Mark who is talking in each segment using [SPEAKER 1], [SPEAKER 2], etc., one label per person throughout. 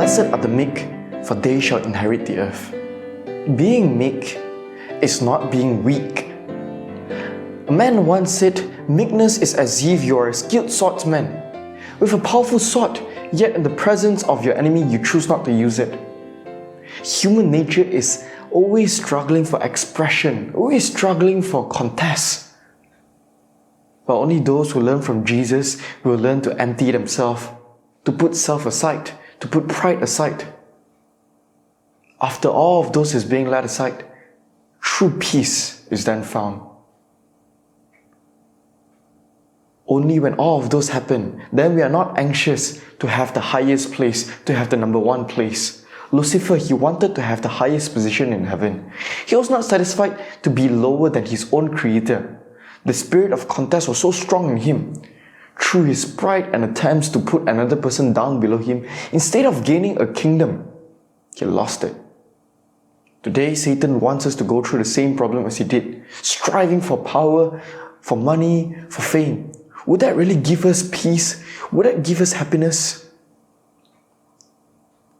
[SPEAKER 1] Blessed are the meek, for they shall inherit the earth. Being meek is not being weak. A man once said, meekness is as if you are a skilled swordsman with a powerful sword, yet in the presence of your enemy you choose not to use it. Human nature is always struggling for expression, always struggling for contest. But only those who learn from Jesus will learn to empty themselves, to put self aside, to put pride aside. After all of those is being laid aside, true peace is then found. Only when all of those happen, then we are not anxious to have the highest place, to have the number one place. Lucifer, he wanted to have the highest position in heaven. He was not satisfied to be lower than his own creator. The spirit of contest was so strong in him. Through his pride and attempts to put another person down below him, instead of gaining a kingdom, he lost it. Today, Satan wants us to go through the same problem as he did, striving for power, for money, for fame. Would that really give us peace? Would that give us happiness?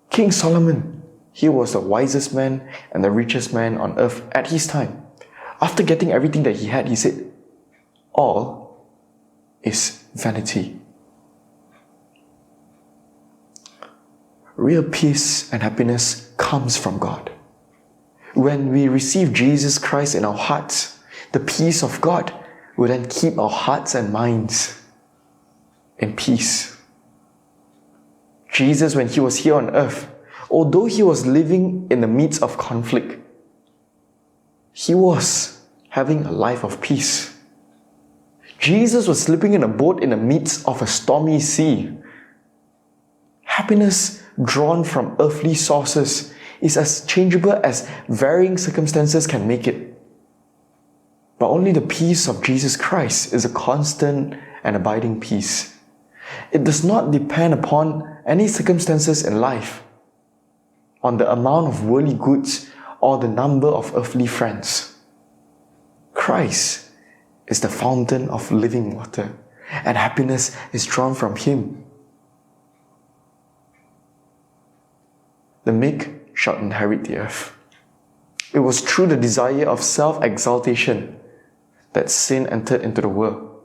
[SPEAKER 1] King Solomon, he was the wisest man and the richest man on earth at his time. After getting everything that he had, he said, all is vanity. Real peace and happiness comes from God. When we receive Jesus Christ in our hearts, the peace of God will then keep our hearts and minds in peace. Jesus, when he was here on earth, although he was living in the midst of conflict, he was having a life of peace. Jesus was sleeping in a boat in the midst of a stormy sea. Happiness drawn from earthly sources is as changeable as varying circumstances can make it. But only the peace of Jesus Christ is a constant and abiding peace. It does not depend upon any circumstances in life, on the amount of worldly goods or the number of earthly friends. Christ is the fountain of living water, and happiness is drawn from Him. The meek shall inherit the earth. It was through the desire of self-exaltation that sin entered into the world.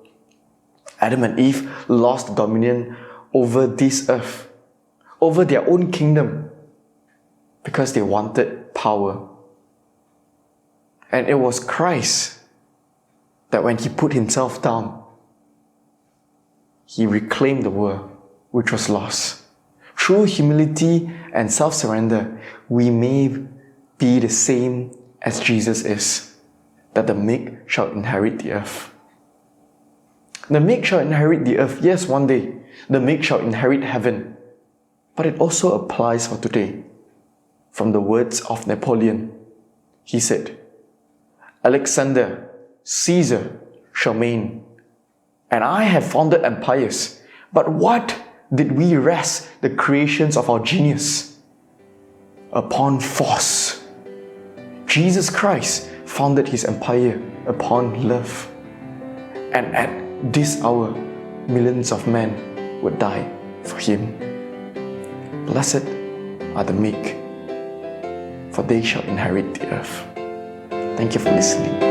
[SPEAKER 1] Adam and Eve lost dominion over this earth, over their own kingdom, because they wanted power. And it was Christ that when He put Himself down, He reclaimed the world which was lost. Through humility and self-surrender, we may be the same as Jesus is, that the meek shall inherit the earth. The meek shall inherit the earth. Yes, one day, the meek shall inherit heaven. But it also applies for today. From the words of Napoleon, he said, Alexander, Caesar shall reign, and I have founded empires. But what did we rest the creations of our genius? Upon force. Jesus Christ founded His empire upon love. And at this hour, millions of men would die for Him. Blessed are the meek, for they shall inherit the earth. Thank you for listening.